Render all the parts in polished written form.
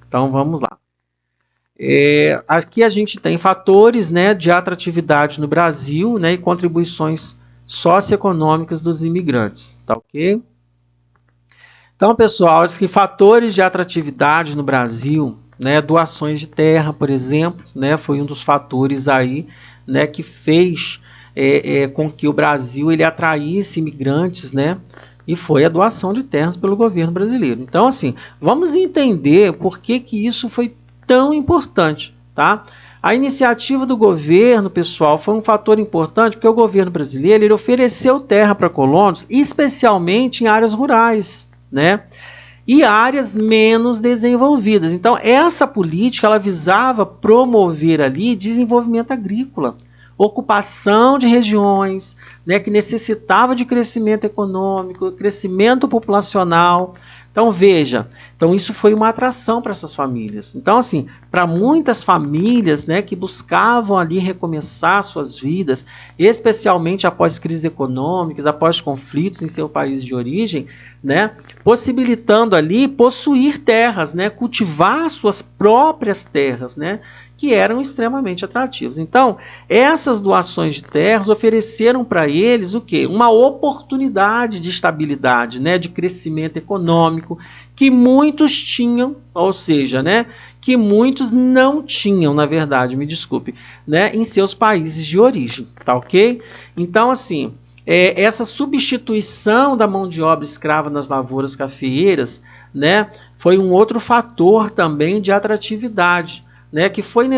Então vamos lá. Aqui a gente tem fatores, né, de atratividade no Brasil, né, e contribuições socioeconômicas dos imigrantes, tá ok? Então, pessoal, esses fatores de atratividade no Brasil, né, doações de terra, por exemplo, né, foi um dos fatores aí, né, que fez com que o Brasil ele atraísse imigrantes, né, e foi a doação de terras pelo governo brasileiro. Então, assim, vamos entender por que isso foi tão importante, tá? A iniciativa do governo, pessoal, foi um fator importante porque o governo brasileiro ele ofereceu terra para colonos, especialmente em áreas rurais, né? E áreas menos desenvolvidas. Então, essa política ela visava promover ali desenvolvimento agrícola, ocupação de regiões, né, que necessitavam de crescimento econômico, crescimento populacional. Então, veja, isso foi uma atração para essas famílias. Então, assim, para muitas famílias, né, que buscavam ali recomeçar suas vidas, especialmente após crises econômicas, após conflitos em seu país de origem, né, possibilitando ali possuir terras, né, cultivar suas próprias terras, né, que eram extremamente atrativos. Então, essas doações de terras ofereceram para eles o quê? Uma oportunidade de estabilidade, né, de crescimento econômico, que muitos tinham, ou seja, né, que muitos não tinham, na verdade, me desculpe, né, em seus países de origem, tá ok? Então, assim, essa substituição da mão de obra escrava nas lavouras cafeeiras, né, foi um outro fator também de atratividade, né, que foi a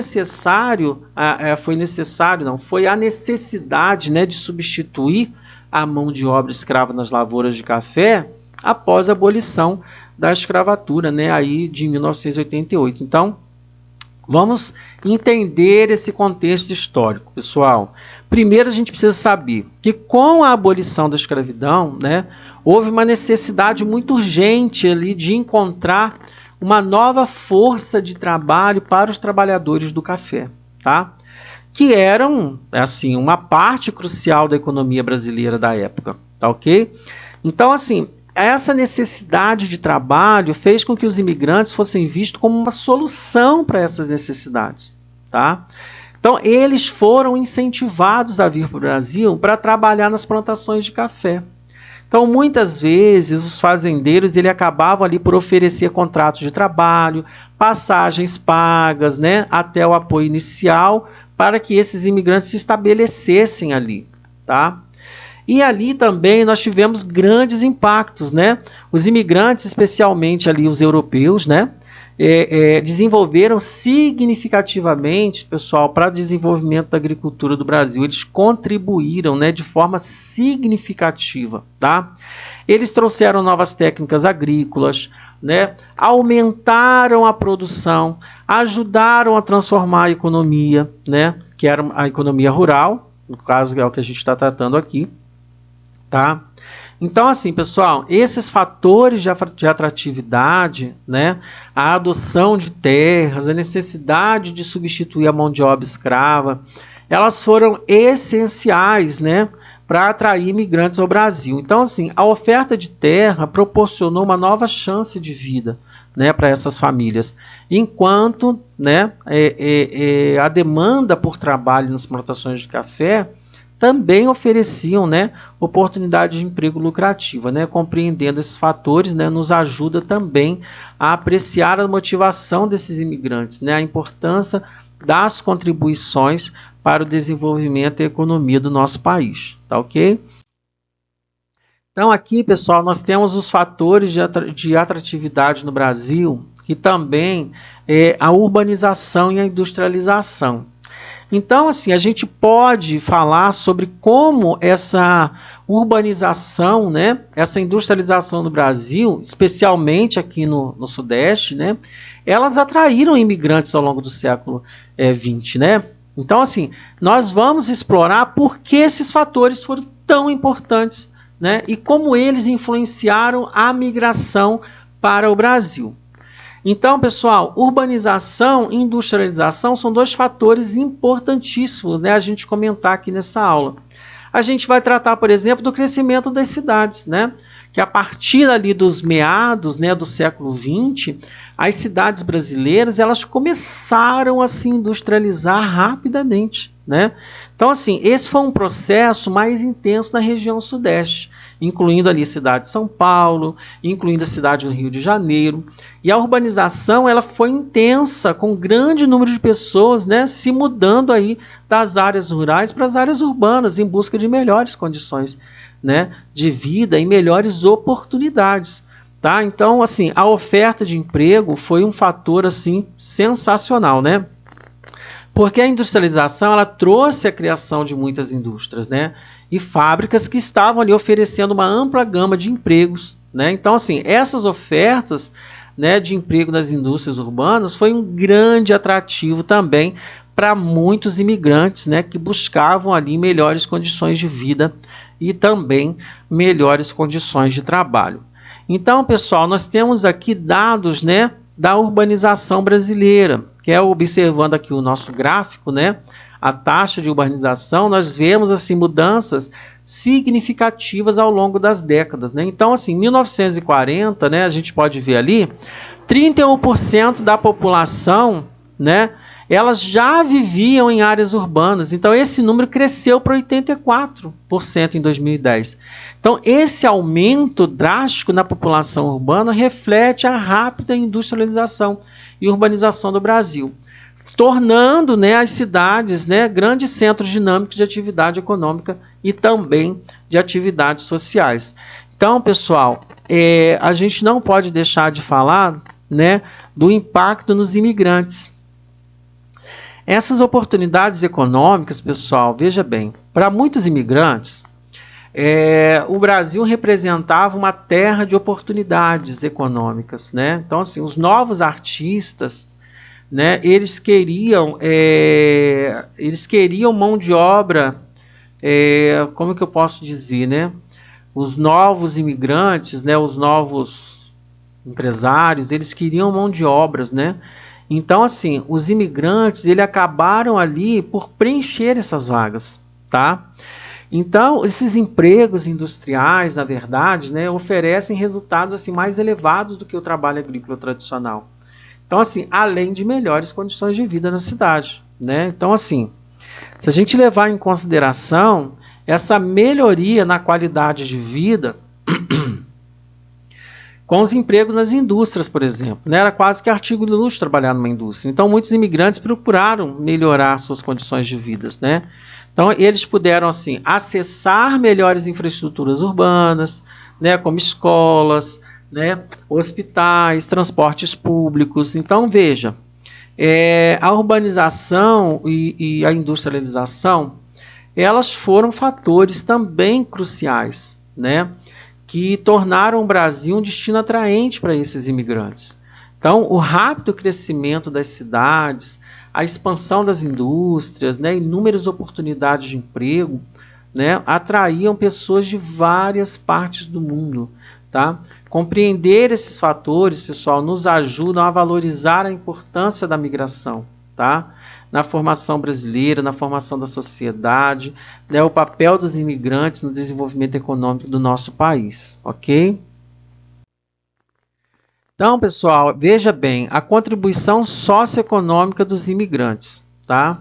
necessidade, né, de substituir a mão de obra escrava nas lavouras de café após a abolição da escravatura, né, aí de 1988. Então, vamos entender esse contexto histórico, pessoal. Primeiro, a gente precisa saber que com a abolição da escravidão, né, houve uma necessidade muito urgente ali de encontrar uma nova força de trabalho para os trabalhadores do café, tá? Que eram, assim, uma parte crucial da economia brasileira da época, tá ok? Então, assim, essa necessidade de trabalho fez com que os imigrantes fossem vistos como uma solução para essas necessidades, tá? Então, eles foram incentivados a vir para o Brasil para trabalhar nas plantações de café. Então, muitas vezes, os fazendeiros acabavam ali por oferecer contratos de trabalho, passagens pagas, né, até o apoio inicial, para que esses imigrantes se estabelecessem ali, tá? E ali também nós tivemos grandes impactos, né? Os imigrantes, especialmente ali os europeus, né, desenvolveram significativamente, pessoal, para o desenvolvimento da agricultura do Brasil. Eles contribuíram, né, de forma significativa, tá? Eles trouxeram novas técnicas agrícolas, né, aumentaram a produção, ajudaram a transformar a economia, né, que era a economia rural, no caso é o que a gente está tratando aqui, tá? Então, assim, pessoal, esses fatores de atratividade, né, a adoção de terras, a necessidade de substituir a mão de obra escrava, elas foram essenciais, né, para atrair imigrantes ao Brasil. Então, assim, a oferta de terra proporcionou uma nova chance de vida, né, para essas famílias, enquanto, né, a demanda por trabalho nas plantações de café também ofereciam, né, oportunidade de emprego lucrativa, né? Compreendendo esses fatores, né, nos ajuda também a apreciar a motivação desses imigrantes, né, a importância das contribuições para o desenvolvimento e a economia do nosso país, tá ok? Então aqui, pessoal, nós temos os fatores de atratividade no Brasil, que também é a urbanização e a industrialização. Então, assim, a gente pode falar sobre como essa urbanização, né, essa industrialização no Brasil, especialmente aqui no Sudeste, né, elas atraíram imigrantes ao longo do século XX, né? Então, assim, nós vamos explorar por que esses fatores foram tão importantes, né, e como eles influenciaram a migração para o Brasil. Então, pessoal, urbanização e industrialização são dois fatores importantíssimos, né, a gente comentar aqui nessa aula. A gente vai tratar, por exemplo, do crescimento das cidades, né, que a partir ali dos meados, né, do século XX, as cidades brasileiras elas começaram a se industrializar rapidamente, né? Então, assim, esse foi um processo mais intenso na região sudeste, incluindo ali a cidade de São Paulo, incluindo a cidade do Rio de Janeiro. E a urbanização ela foi intensa, com um grande número de pessoas, né, se mudando aí das áreas rurais para as áreas urbanas, em busca de melhores condições, né, de vida e melhores oportunidades. Tá? Então, assim, a oferta de emprego foi um fator assim, sensacional, né? Porque a industrialização ela trouxe a criação de muitas indústrias, né? E fábricas que estavam ali oferecendo uma ampla gama de empregos, né? Então, assim, essas ofertas, né, de emprego nas indústrias urbanas foi um grande atrativo também para muitos imigrantes, né, que buscavam ali melhores condições de vida e também melhores condições de trabalho. Então, pessoal, nós temos aqui dados, né, da urbanização brasileira, que é observando aqui o nosso gráfico, né, a taxa de urbanização, nós vemos assim mudanças significativas ao longo das décadas, né? Então, assim, em 1940, né, a gente pode ver ali, 31% da população, né, elas já viviam em áreas urbanas. Então, esse número cresceu para 84% em 2010. Então, esse aumento drástico na população urbana reflete a rápida industrialização e urbanização do Brasil, tornando, né, as cidades, né, grandes centros dinâmicos de atividade econômica e também de atividades sociais. Então, pessoal, a gente não pode deixar de falar, né, do impacto nos imigrantes. Essas oportunidades econômicas, pessoal, veja bem, para muitos imigrantes, o Brasil representava uma terra de oportunidades econômicas, né? Então, assim, os novos artistas, né, eles queriam mão de obra, como que eu posso dizer, né? Os novos imigrantes, né, os novos empresários, eles queriam mão de obras, né? Então, assim, os imigrantes, eles acabaram ali por preencher essas vagas, tá? Então, esses empregos industriais, na verdade, né, oferecem resultados assim, mais elevados do que o trabalho agrícola tradicional. Então, assim, além de melhores condições de vida na cidade, né? Então, assim, se a gente levar em consideração essa melhoria na qualidade de vida com os empregos nas indústrias, por exemplo, né? Era quase que artigo de luxo trabalhar numa indústria. Então, muitos imigrantes procuraram melhorar suas condições de vida, né? Então, eles puderam, assim, acessar melhores infraestruturas urbanas, né, como escolas, né, hospitais, transportes públicos. Então, veja, a urbanização e a industrialização, elas foram fatores também cruciais, né, que tornaram o Brasil um destino atraente para esses imigrantes. Então, o rápido crescimento das cidades, a expansão das indústrias, né, inúmeras oportunidades de emprego, né, atraíam pessoas de várias partes do mundo. Tá? Compreender esses fatores, pessoal, nos ajudam a valorizar a importância da migração, tá? Na formação brasileira, na formação da sociedade, né, o papel dos imigrantes no desenvolvimento econômico do nosso país, ok? Então, pessoal, veja bem, a contribuição socioeconômica dos imigrantes, tá?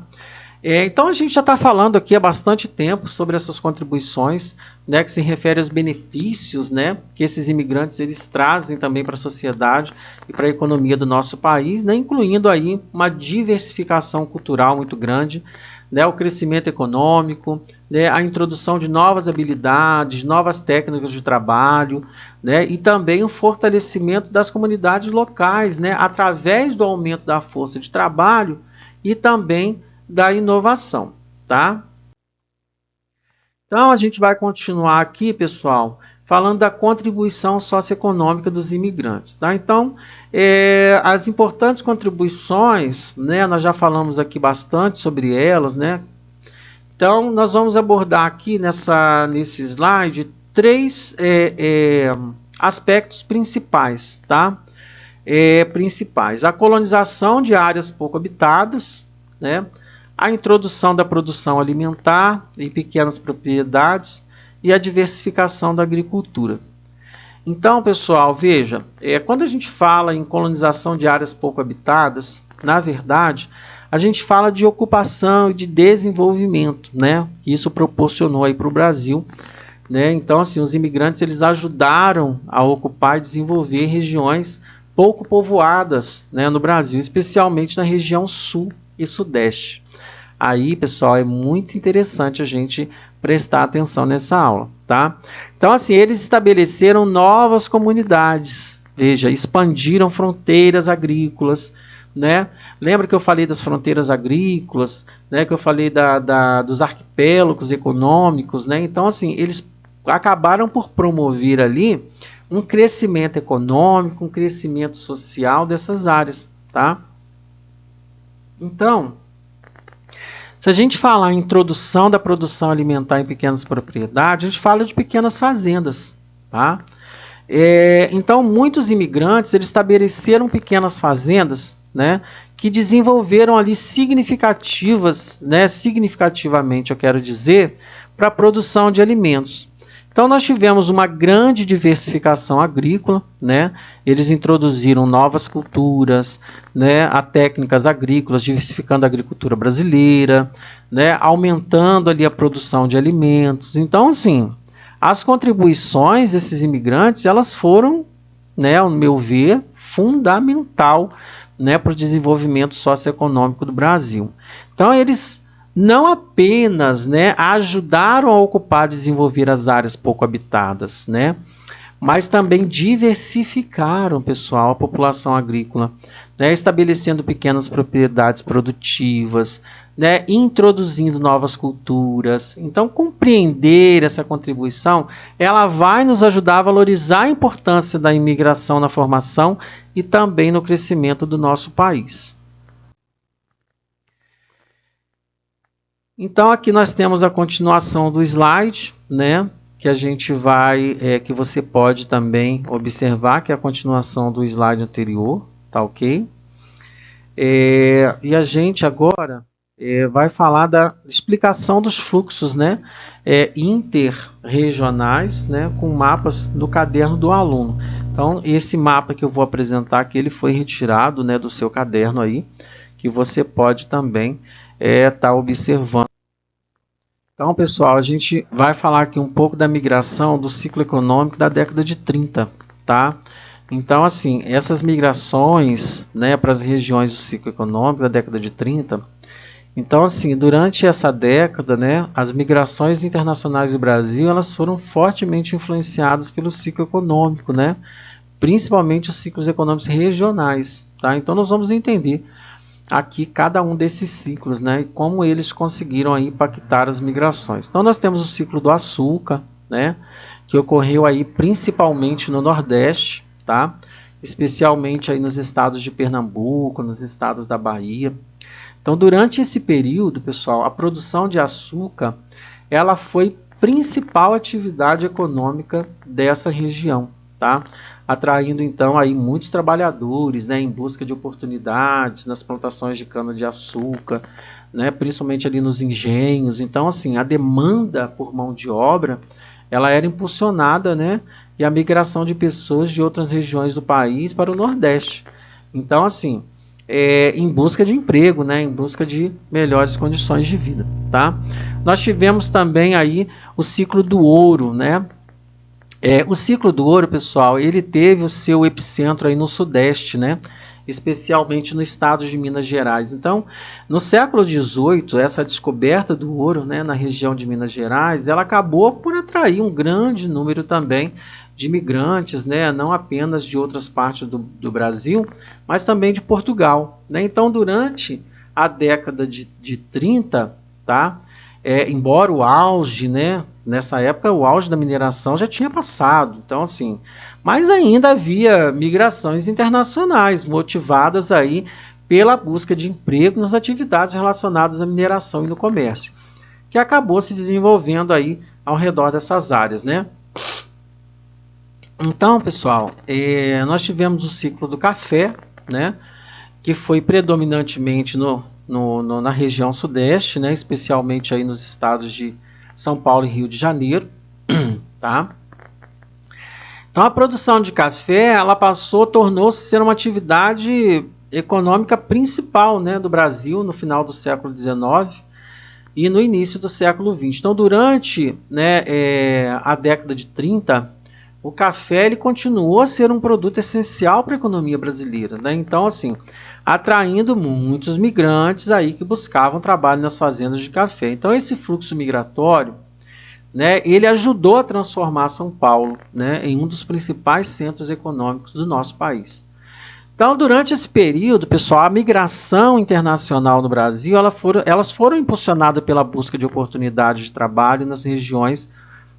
Então, a gente já está falando aqui há bastante tempo sobre essas contribuições, né, que se refere aos benefícios, né, que esses imigrantes eles trazem também para a sociedade e para a economia do nosso país, né, incluindo aí uma diversificação cultural muito grande, né, o crescimento econômico, né, a introdução de novas habilidades, novas técnicas de trabalho, né, e também o fortalecimento das comunidades locais, né, através do aumento da força de trabalho e também da inovação, tá? Então, a gente vai continuar aqui, pessoal, falando da contribuição socioeconômica dos imigrantes, tá? Então, as importantes contribuições, né, nós já falamos aqui bastante sobre elas, né? Então, nós vamos abordar aqui nesse slide três aspectos principais, tá? Principais: a colonização de áreas pouco habitadas, né? A introdução da produção alimentar em pequenas propriedades e a diversificação da agricultura. Então, pessoal, veja, quando a gente fala em colonização de áreas pouco habitadas, na verdade, a gente fala de ocupação e de desenvolvimento, né? Isso proporcionou aí para o Brasil, né? Então, assim, os imigrantes eles ajudaram a ocupar e desenvolver regiões pouco povoadas, né, no Brasil, especialmente na região sul e sudeste. Aí, pessoal, é muito interessante a gente prestar atenção nessa aula, tá? Então, assim, eles estabeleceram novas comunidades, veja, expandiram fronteiras agrícolas, né? Lembra que eu falei das fronteiras agrícolas, né? Que eu falei dos arquipélagos econômicos, né? Então, assim, eles acabaram por promover ali um crescimento econômico, um crescimento social dessas áreas, tá? Então, se a gente falar em introdução da produção alimentar em pequenas propriedades, a gente fala de pequenas fazendas, tá? Então, muitos imigrantes eles estabeleceram pequenas fazendas, né, que desenvolveram ali significativamente, eu quero dizer, para a produção de alimentos. Então, nós tivemos uma grande diversificação agrícola, né? Eles introduziram novas culturas, né, a técnicas agrícolas, diversificando a agricultura brasileira, né, aumentando ali a produção de alimentos. Então, assim, as contribuições desses imigrantes, elas foram, né, ao meu ver, fundamental, né, para o desenvolvimento socioeconômico do Brasil. Então, eles não apenas, né, ajudaram a ocupar e desenvolver as áreas pouco habitadas, né, mas também diversificaram, pessoal, a população agrícola, né, estabelecendo pequenas propriedades produtivas, né, introduzindo novas culturas. Então, compreender essa contribuição, ela vai nos ajudar a valorizar a importância da imigração na formação e também no crescimento do nosso país. Então, aqui nós temos a continuação do slide, né, que a gente vai, que você pode também observar, que é a continuação do slide anterior, tá ok? E a gente agora vai falar da explicação dos fluxos, né, interregionais, né, com mapas do caderno do aluno. Então, esse mapa que eu vou apresentar aqui, ele foi retirado, né, do seu caderno aí, que você pode também tá observando. Então, pessoal, a gente vai falar aqui um pouco da migração do ciclo econômico da década de 30, tá? Então, assim, essas migrações, né, para as regiões do ciclo econômico da década de 30, então, assim, durante essa década, né, as migrações internacionais do Brasil, elas foram fortemente influenciadas pelo ciclo econômico, né? Principalmente os ciclos econômicos regionais, tá? Então, nós vamos entender aqui cada um desses ciclos, né, e como eles conseguiram aí impactar as migrações. Então, nós temos o ciclo do açúcar, né, que ocorreu aí principalmente no Nordeste, tá? Especialmente aí nos estados de Pernambuco, nos estados da Bahia. Então, durante esse período, pessoal, a produção de açúcar, ela foi principal atividade econômica dessa região, tá? Atraindo então aí muitos trabalhadores, né, em busca de oportunidades nas plantações de cana-de-açúcar, né, principalmente ali nos engenhos. Então, assim, a demanda por mão de obra, ela era impulsionada, né, e a migração de pessoas de outras regiões do país para o Nordeste. Então, assim, em busca de emprego, né, em busca de melhores condições de vida, tá? Nós tivemos também aí o ciclo do ouro, né? O ciclo do ouro, pessoal, ele teve o seu epicentro aí no Sudeste, né? Especialmente no estado de Minas Gerais. Então, no século XVIII, essa descoberta do ouro, né, na região de Minas Gerais, ela acabou por atrair um grande número também de imigrantes, né, não apenas de outras partes do Brasil, mas também de Portugal, né? Então, durante a década de 30, tá? Embora o auge, né, nessa época o auge da mineração já tinha passado, então assim, mas ainda havia migrações internacionais motivadas aí pela busca de emprego nas atividades relacionadas à mineração e no comércio, que acabou se desenvolvendo aí ao redor dessas áreas, né? Então, pessoal, nós tivemos o ciclo do café, né, que foi predominantemente na região sudeste, né, especialmente aí nos estados de São Paulo e Rio de Janeiro, tá? Então, a produção de café, ela tornou-se ser uma atividade econômica principal, né, do Brasil no final do século XIX e no início do século XX. Então, durante, né, a década de 30, o café ele continuou a ser um produto essencial para a economia brasileira, né? Então, assim, atraindo muitos migrantes aí que buscavam trabalho nas fazendas de café. Então, esse fluxo migratório, né, ele ajudou a transformar São Paulo, né, em um dos principais centros econômicos do nosso país. Então, durante esse período, pessoal, a migração internacional no Brasil, elas foram impulsionadas pela busca de oportunidades de trabalho nas regiões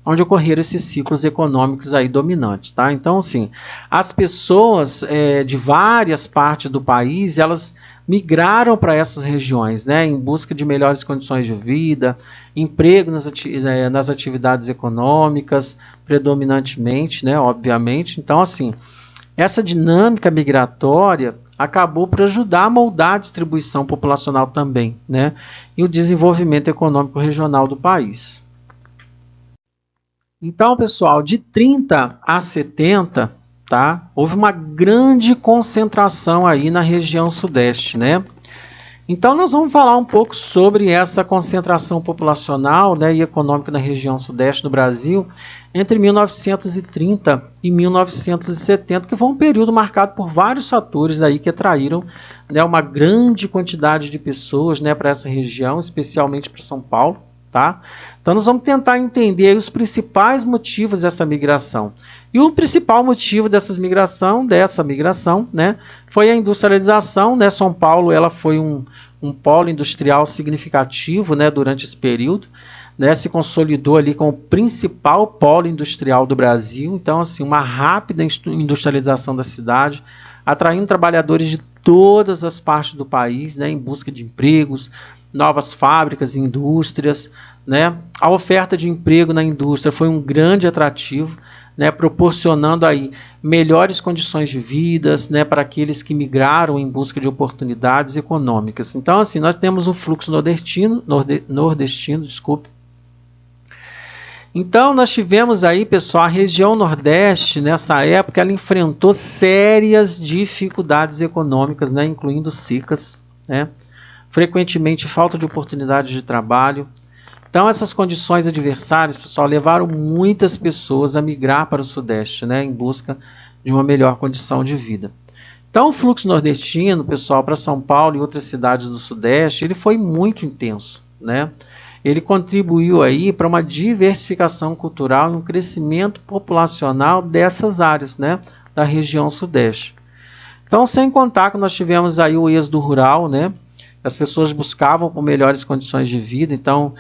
onde ocorreram esses ciclos econômicos aí dominantes, tá? Então, assim, as pessoas de várias partes do país, elas migraram para essas regiões, né, em busca de melhores condições de vida, emprego nas atividades econômicas, predominantemente, né, obviamente. Então, assim, essa dinâmica migratória acabou por ajudar a moldar a distribuição populacional também, né, e o desenvolvimento econômico regional do país. Então, pessoal, de 30 a 70, tá, houve uma grande concentração aí na região sudeste, né? Então, nós vamos falar um pouco sobre essa concentração populacional, né, e econômica na região sudeste do Brasil entre 1930 e 1970, que foi um período marcado por vários fatores aí que atraíram, né, uma grande quantidade de pessoas, né, para essa região, especialmente para São Paulo. Tá? Então, nós vamos tentar entender os principais motivos dessa migração. E o principal motivo dessa migração, né, foi a industrialização, né? São Paulo ela foi um polo industrial significativo, né, durante esse período, né, se consolidou ali como o principal polo industrial do Brasil. Então, assim, uma rápida industrialização da cidade, atraindo trabalhadores de todas as partes do país, né, em busca de empregos, novas fábricas e indústrias, né? A oferta de emprego na indústria foi um grande atrativo, né, proporcionando aí melhores condições de vida, né, para aqueles que migraram em busca de oportunidades econômicas. Então, assim, nós temos um fluxo nordestino, desculpe. Então, nós tivemos aí, pessoal, a região Nordeste, nessa época, ela enfrentou sérias dificuldades econômicas, né, incluindo secas, né, frequentemente falta de oportunidades de trabalho. Então, essas condições adversárias, pessoal, levaram muitas pessoas a migrar para o Sudeste, né, em busca de uma melhor condição de vida. Então, o fluxo nordestino, pessoal, para São Paulo e outras cidades do Sudeste, ele foi muito intenso, né? Ele contribuiu aí para uma diversificação cultural e um crescimento populacional dessas áreas, né, da região Sudeste. Então, sem contar que nós tivemos aí o êxodo rural, né? As pessoas buscavam por melhores condições de vida, então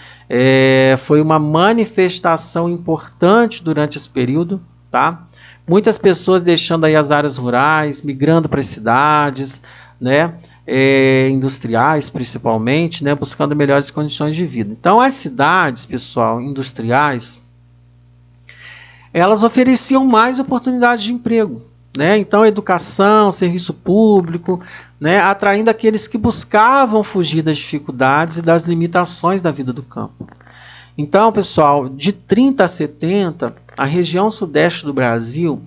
foi uma manifestação importante durante esse período, tá? Muitas pessoas deixando aí as áreas rurais, migrando para as cidades, né? Industriais principalmente, né? Buscando melhores condições de vida. Então as cidades, pessoal, industriais, elas ofereciam mais oportunidades de emprego, né? Então, educação, serviço público, né? Atraindo aqueles que buscavam fugir das dificuldades e das limitações da vida do campo. Então, pessoal, de 30 a 70, a região sudeste do Brasil,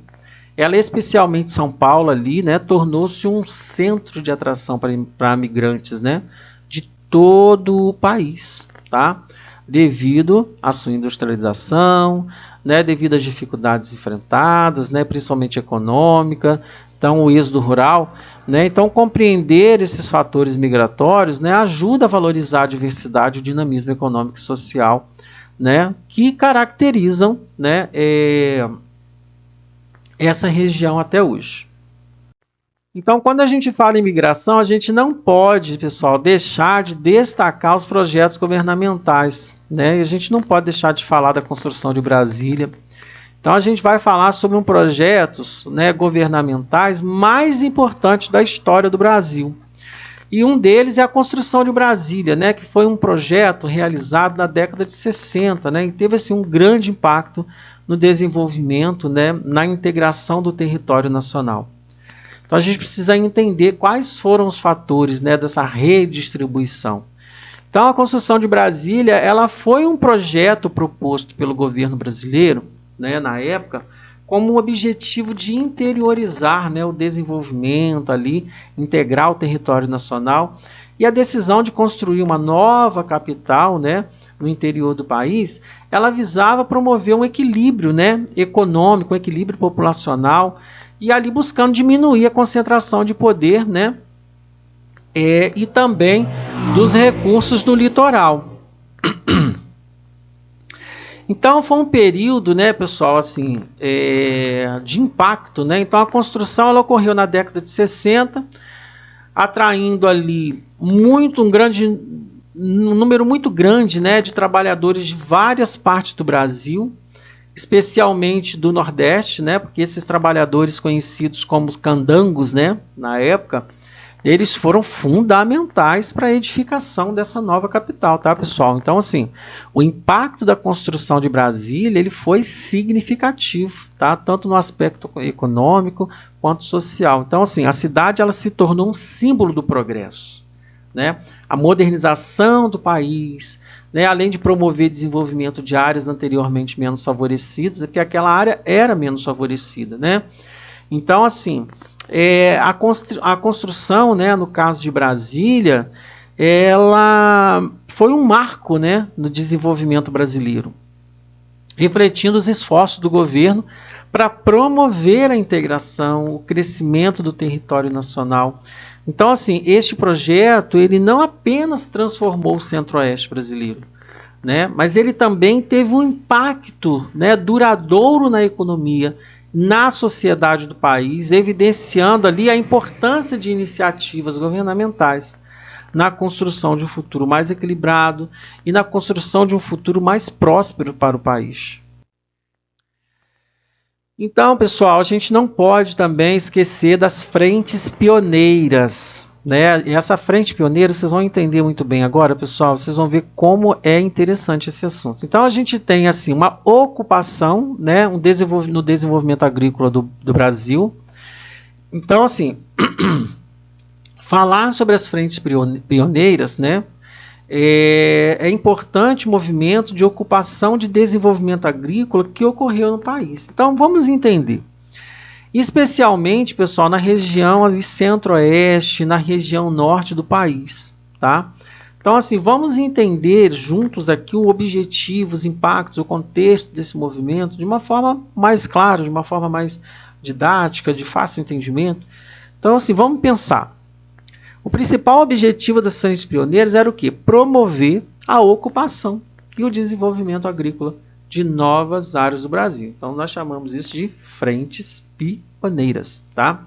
ela especialmente São Paulo ali, né, tornou-se um centro de atração para migrantes, né, de todo o país, tá? Devido à sua industrialização, né, devido às dificuldades enfrentadas, né, principalmente econômica, então o êxodo rural, né, então compreender esses fatores migratórios, né, ajuda a valorizar a diversidade e o dinamismo econômico e social, né, que caracterizam, né, essa região até hoje. Então, quando a gente fala em imigração, a gente não pode, pessoal, deixar de destacar os projetos governamentais, né? E a gente não pode deixar de falar da construção de Brasília. Então, a gente vai falar sobre um projetos, né, governamentais mais importantes da história do Brasil. E um deles é a construção de Brasília, né, que foi um projeto realizado na década de 60, né, e teve assim, um grande impacto no desenvolvimento, né, na integração do território nacional. Então a gente precisa entender quais foram os fatores, né, dessa redistribuição. Então a construção de Brasília, ela foi um projeto proposto pelo governo brasileiro, né, na época, como um objetivo de interiorizar, né, o desenvolvimento ali, integrar o território nacional, e a decisão de construir uma nova capital, né, no interior do país, ela visava promover um equilíbrio, né, econômico, um equilíbrio populacional, e ali buscando diminuir a concentração de poder, né, e também dos recursos do litoral. Então foi um período, né, pessoal, assim, de impacto, né? Então a construção ela ocorreu na década de 60, atraindo ali um número muito grande, né, de trabalhadores de várias partes do Brasil, especialmente do Nordeste, né, porque esses trabalhadores conhecidos como os candangos, né, na época, eles foram fundamentais para a edificação dessa nova capital, tá, pessoal? Então, assim, o impacto da construção de Brasília, ele foi significativo, tá? Tanto no aspecto econômico quanto social. Então, assim, a cidade ela se tornou um símbolo do progresso, né? A modernização do país, né? Além de promover desenvolvimento de áreas anteriormente menos favorecidas, porque aquela área era menos favorecida, né? Então, assim, a construção, né, no caso de Brasília, ela foi um marco, né, no desenvolvimento brasileiro, refletindo os esforços do governo para promover a integração, o crescimento do território nacional. Então, assim, este projeto ele não apenas transformou o Centro-Oeste brasileiro, né, mas ele também teve um impacto, né, duradouro na economia, na sociedade do país, evidenciando ali a importância de iniciativas governamentais na construção de um futuro mais equilibrado e na construção de um futuro mais próspero para o país. Então, pessoal, a gente não pode também esquecer das frentes pioneiras, né? E essa frente pioneira, vocês vão entender muito bem agora, pessoal, vocês vão ver como é interessante esse assunto. Então, a gente tem assim uma ocupação, né, no desenvolvimento agrícola do Brasil. Então, assim, falar sobre as frentes pioneiras, né, é importante o movimento de ocupação de desenvolvimento agrícola que ocorreu no país. Então, vamos entender. Especialmente, pessoal, na região centro-oeste, na região norte do país, tá? Então, assim, vamos entender juntos aqui o objetivo, os impactos, o contexto desse movimento de uma forma mais clara, de uma forma mais didática, de fácil entendimento. Então, assim, vamos pensar. O principal objetivo das frentes pioneiras era o quê? Promover a ocupação e o desenvolvimento agrícola de novas áreas do Brasil. Então, nós chamamos isso de frentes pioneiras, tá?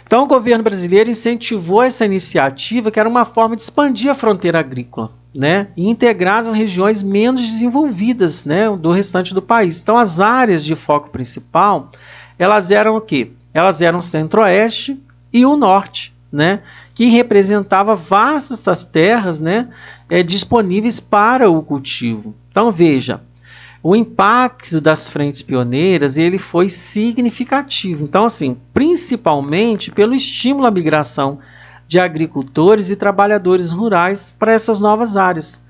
Então, o governo brasileiro incentivou essa iniciativa, que era uma forma de expandir a fronteira agrícola, né? E integrar as regiões menos desenvolvidas, né, do restante do país. Então, as áreas de foco principal, elas eram o quê? Elas eram o centro-oeste e o norte, né? Que representava vastas terras, né, disponíveis para o cultivo. Então, veja, o impacto das frentes pioneiras ele foi significativo. Então, assim, principalmente pelo estímulo à migração de agricultores e trabalhadores rurais para essas novas áreas.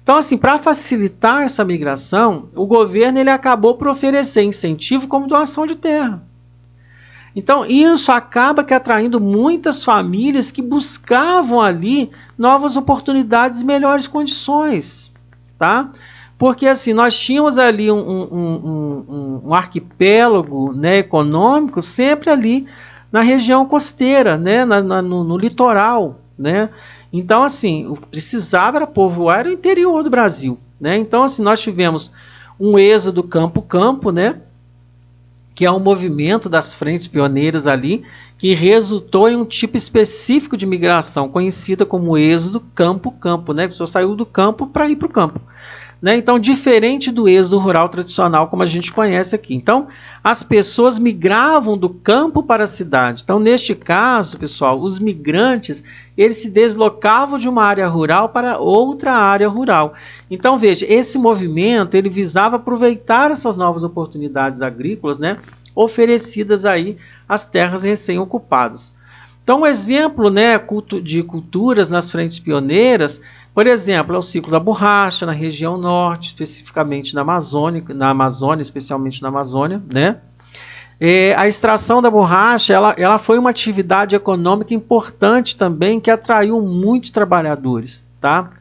Então, assim, para facilitar essa migração, o governo ele acabou por oferecer incentivo como doação de terra. Então, isso acaba que atraindo muitas famílias que buscavam ali novas oportunidades e melhores condições, tá? Porque assim, nós tínhamos ali um arquipélago, né, econômico sempre ali na região costeira, né, no litoral, né? Então, assim, precisava povoar o interior do Brasil, né? Então, assim, nós tivemos um êxodo campo-campo, né? Que é um movimento das frentes pioneiras ali, que resultou em um tipo específico de migração, conhecida como êxodo campo-campo, né? A pessoa saiu do campo para ir para o campo. né? Então, diferente do êxodo rural tradicional, como a gente conhece aqui. Então, as pessoas migravam do campo para a cidade. Então, neste caso, pessoal, os migrantes, eles se deslocavam de uma área rural para outra área rural. Então, veja, esse movimento, ele visava aproveitar essas novas oportunidades agrícolas, né, oferecidas aí às terras recém-ocupadas. Então, um exemplo, né, de culturas nas frentes pioneiras, por exemplo, é o ciclo da borracha na região norte, especificamente na Amazônia, especialmente na Amazônia, né? A extração da borracha, ela foi uma atividade econômica importante também, que atraiu muitos trabalhadores, tá?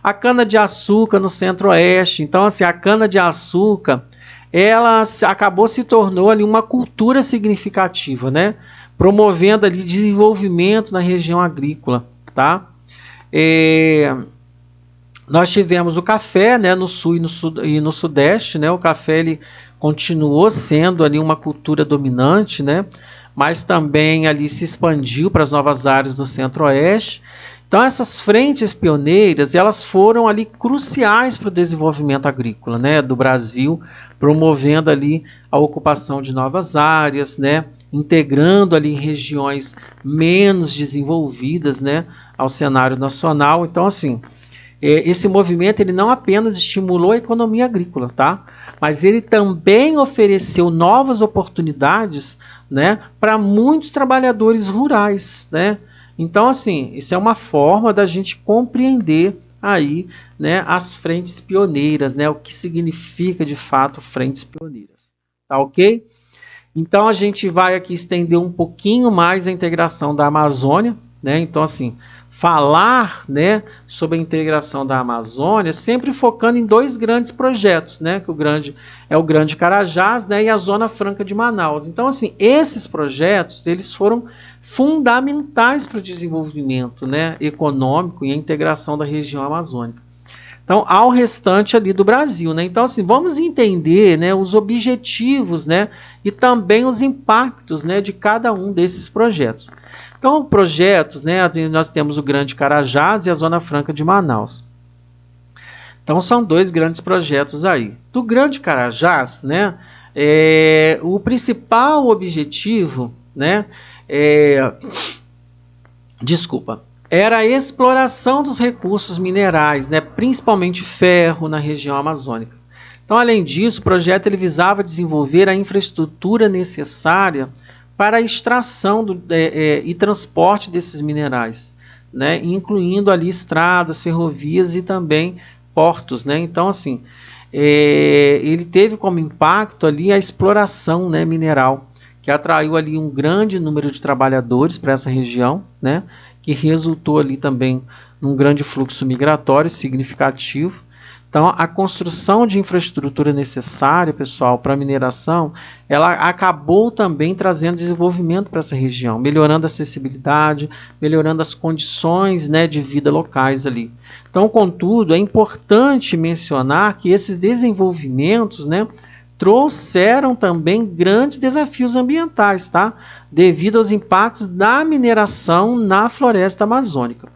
A cana-de-açúcar no centro-oeste, então, assim, a cana-de-açúcar, ela se tornou ali uma cultura significativa, né? Promovendo ali desenvolvimento na região agrícola, tá? Nós tivemos o café, né, no sul e no sudeste, né? O café, ele continuou sendo ali uma cultura dominante, né? Mas também ali se expandiu para as novas áreas do centro-oeste. Então, essas frentes pioneiras, elas foram ali cruciais para o desenvolvimento agrícola, né, do Brasil, promovendo ali a ocupação de novas áreas, né, integrando ali regiões menos desenvolvidas, né, ao cenário nacional. Então, assim, esse movimento, ele não apenas estimulou a economia agrícola, tá? Mas ele também ofereceu novas oportunidades, né, para muitos trabalhadores rurais, né? Então, assim, isso é uma forma da gente compreender aí, né, as frentes pioneiras, né, o que significa de fato frentes pioneiras, tá ok? Então, a gente vai aqui estender um pouquinho mais a integração da Amazônia, né? Então, assim, falar, né, sobre a integração da Amazônia, sempre focando em dois grandes projetos, né, que o Grande Carajás, né, e a Zona Franca de Manaus. Então, assim, esses projetos, eles foram fundamentais para o desenvolvimento, né, econômico e a integração da região amazônica. Então, ao restante ali do Brasil, né? Então, assim, vamos entender, né, os objetivos, né, e também os impactos, né, de cada um desses projetos. Então, projetos, né, nós temos o Grande Carajás e a Zona Franca de Manaus. Então, são dois grandes projetos aí. Do Grande Carajás, né, o principal objetivo, né, era a exploração dos recursos minerais, né, principalmente ferro, na região amazônica. Então, além disso, o projeto ele visava desenvolver a infraestrutura necessária para a extração e transporte desses minerais, né, incluindo ali estradas, ferrovias e também portos, né. Então, assim, ele teve como impacto ali a exploração, né, mineral, que atraiu ali um grande número de trabalhadores para essa região, né, que resultou ali também num grande fluxo migratório significativo. Então, a construção de infraestrutura necessária, pessoal, para a mineração, ela acabou também trazendo desenvolvimento para essa região, melhorando a acessibilidade, melhorando as condições, né, de vida locais ali. Então, contudo, é importante mencionar que esses desenvolvimentos, né, trouxeram também grandes desafios ambientais, tá? Devido aos impactos da mineração na floresta amazônica.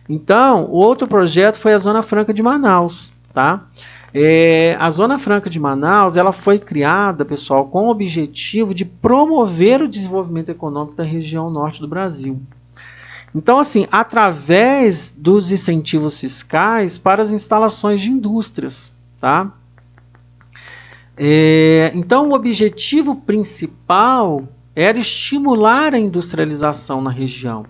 Então, outro projeto foi a Zona Franca de Manaus, tá? A Zona Franca de Manaus, ela foi criada, pessoal, com o objetivo de promover o desenvolvimento econômico da região norte do Brasil. Então, assim, através dos incentivos fiscais para as instalações de indústrias, tá? Então, o objetivo principal era estimular a industrialização na região,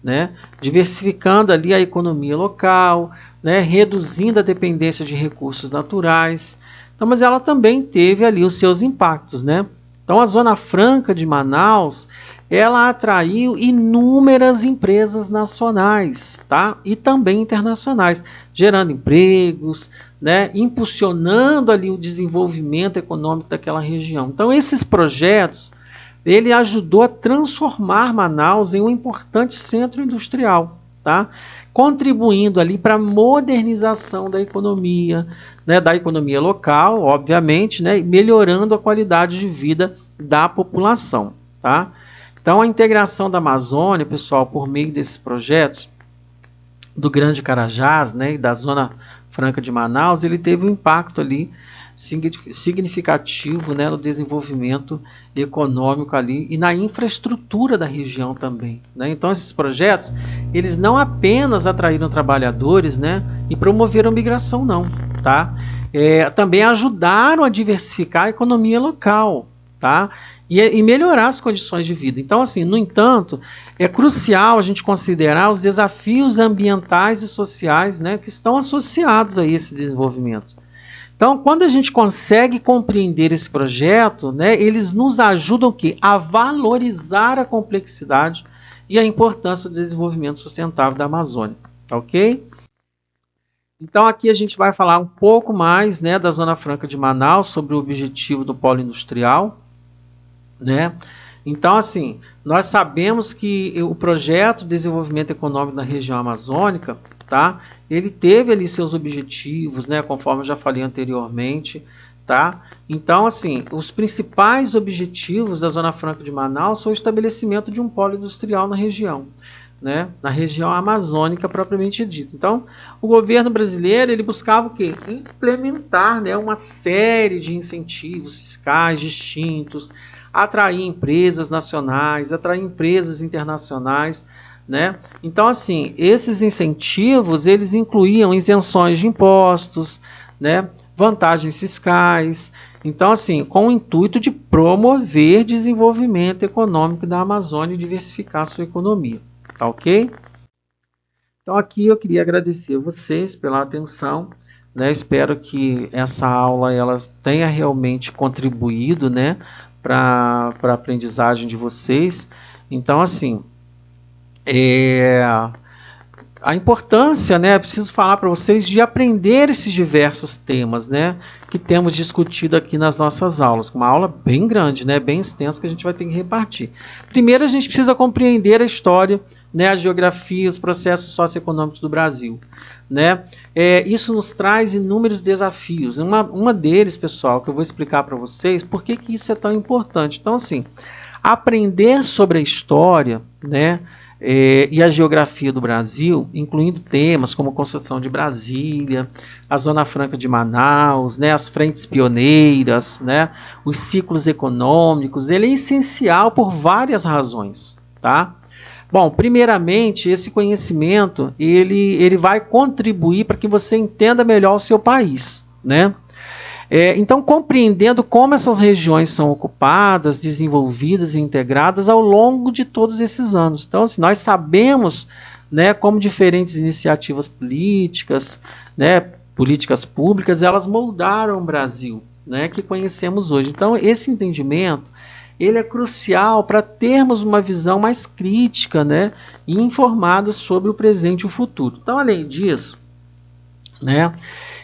né? Diversificando ali a economia local, né? Reduzindo a dependência de recursos naturais. Então, mas ela também teve ali os seus impactos, né? Então, a Zona Franca de Manaus, ela atraiu inúmeras empresas nacionais, tá? E também internacionais, gerando empregos, né? Impulsionando ali o desenvolvimento econômico daquela região. Então, esses projetos, ele ajudou a transformar Manaus em um importante centro industrial, tá? Contribuindo ali para a modernização da economia, né? Da economia local, obviamente, né? E melhorando a qualidade de vida da população, tá? Então, a integração da Amazônia, pessoal, por meio desses projetos, do Grande Carajás, né, e da Zona Franca de Manaus, ele teve um impacto ali significativo, né, no desenvolvimento econômico ali e na infraestrutura da região também, né? Então esses projetos, eles não apenas atraíram trabalhadores, né, e promoveram migração não, tá? Também ajudaram a diversificar a economia local, tá? E melhorar as condições de vida. Então, assim, no entanto, é crucial a gente considerar os desafios ambientais e sociais, né, que estão associados a esse desenvolvimento. Então, quando a gente consegue compreender esse projeto, né, eles nos ajudam a valorizar a complexidade e a importância do desenvolvimento sustentável da Amazônia. Ok? Então, aqui a gente vai falar um pouco mais, né, da Zona Franca de Manaus, sobre o objetivo do polo industrial, né? Então, assim, nós sabemos que o projeto de desenvolvimento econômico na região amazônica, tá? Ele teve ali seus objetivos, né? Conforme eu já falei anteriormente, tá? Então, assim, os principais objetivos da Zona Franca de Manaus são o estabelecimento de um polo industrial na região, né? Na região amazônica propriamente dita. Então, o governo brasileiro ele buscava o quê? Implementar, né, uma série de incentivos fiscais distintos, atrair empresas nacionais, atrair empresas internacionais, né? Então, assim, esses incentivos, eles incluíam isenções de impostos, né? Vantagens fiscais. Então, assim, com o intuito de promover desenvolvimento econômico da Amazônia e diversificar sua economia. Tá ok? Então, aqui eu queria agradecer a vocês pela atenção, né? Espero que essa aula ela tenha realmente contribuído, né, para a aprendizagem de vocês. Então, assim, a importância, né, preciso falar para vocês de aprender esses diversos temas, né, que temos discutido aqui nas nossas aulas. Uma aula bem grande, né, bem extensa, que a gente vai ter que repartir. Primeiro, a gente precisa compreender a história, né, a geografia, os processos socioeconômicos do Brasil, né? Isso nos traz inúmeros desafios. Uma deles, pessoal, que eu vou explicar para vocês, por que isso é tão importante. Então, assim, aprender sobre a história, né, e a geografia do Brasil, incluindo temas como a construção de Brasília, a Zona Franca de Manaus, né, as frentes pioneiras, né, os ciclos econômicos, ele é essencial por várias razões, tá? Bom, primeiramente, esse conhecimento ele vai contribuir para que você entenda melhor o seu país, né? Então, compreendendo como essas regiões são ocupadas, desenvolvidas e integradas ao longo de todos esses anos. Então, assim, nós sabemos, né, como diferentes iniciativas políticas, né, políticas públicas, elas moldaram o Brasil, né, que conhecemos hoje. Então, esse entendimento ele é crucial para termos uma visão mais crítica, né, e informada sobre o presente e o futuro. Então, além disso, né,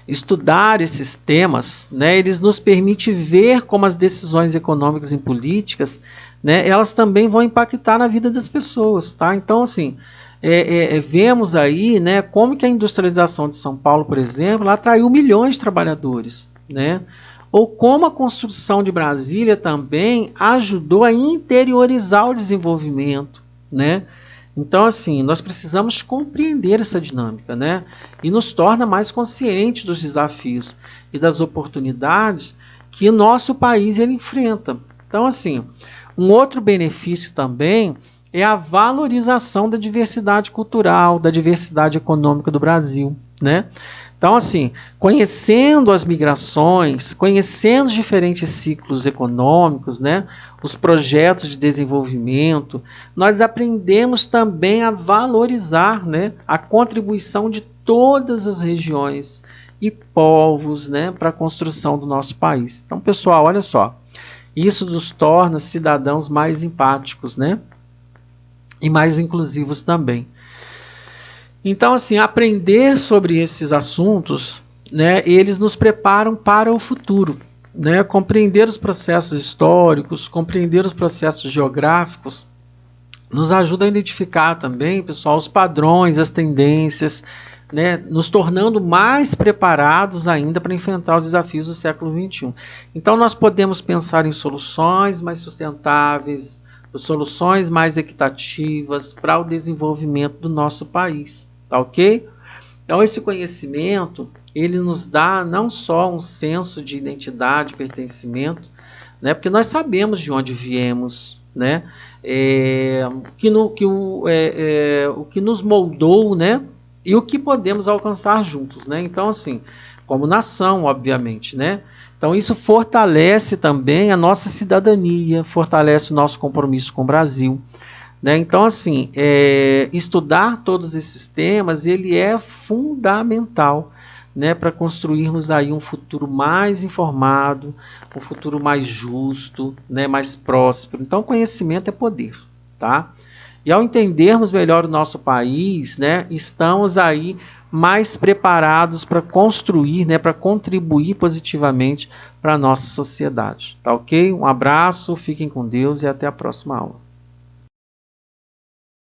estudar esses temas, né, eles nos permitem ver como as decisões econômicas e políticas, né, elas também vão impactar na vida das pessoas, tá? Então, assim, vemos aí, né, como que a industrialização de São Paulo, por exemplo, ela atraiu milhões de trabalhadores, né? Ou como a construção de Brasília também ajudou a interiorizar o desenvolvimento, né? Então, assim, nós precisamos compreender essa dinâmica, né? E nos torna mais conscientes dos desafios e das oportunidades que o nosso país ele enfrenta. Então, assim, um outro benefício também é a valorização da diversidade cultural, da diversidade econômica do Brasil, né? Então, assim, conhecendo as migrações, conhecendo os diferentes ciclos econômicos, né, os projetos de desenvolvimento, nós aprendemos também a valorizar, né, a contribuição de todas as regiões e povos, né, para a construção do nosso país. Então, pessoal, olha só, isso nos torna cidadãos mais empáticos, né, e mais inclusivos também. Então, assim, aprender sobre esses assuntos, né, eles nos preparam para o futuro, né? Compreender os processos históricos, compreender os processos geográficos, nos ajuda a identificar também, pessoal, os padrões, as tendências, né, nos tornando mais preparados ainda para enfrentar os desafios do século XXI. Então, nós podemos pensar em soluções mais sustentáveis, soluções mais equitativas para o desenvolvimento do nosso país. Tá ok? Então, esse conhecimento, ele nos dá não só um senso de identidade, pertencimento, né, porque nós sabemos de onde viemos, né, o que nos moldou, né, e o que podemos alcançar juntos, né. Então, assim, como nação, obviamente, né. Então, isso fortalece também a nossa cidadania, fortalece o nosso compromisso com o Brasil, né? Então, assim, estudar todos esses temas, ele é fundamental, né, para construirmos aí um futuro mais informado, um futuro mais justo, né, mais próspero. Então, conhecimento é poder, tá? E ao entendermos melhor o nosso país, né, estamos aí mais preparados para construir, né, para contribuir positivamente para a nossa sociedade. Tá ok? Um abraço, fiquem com Deus e até a próxima aula.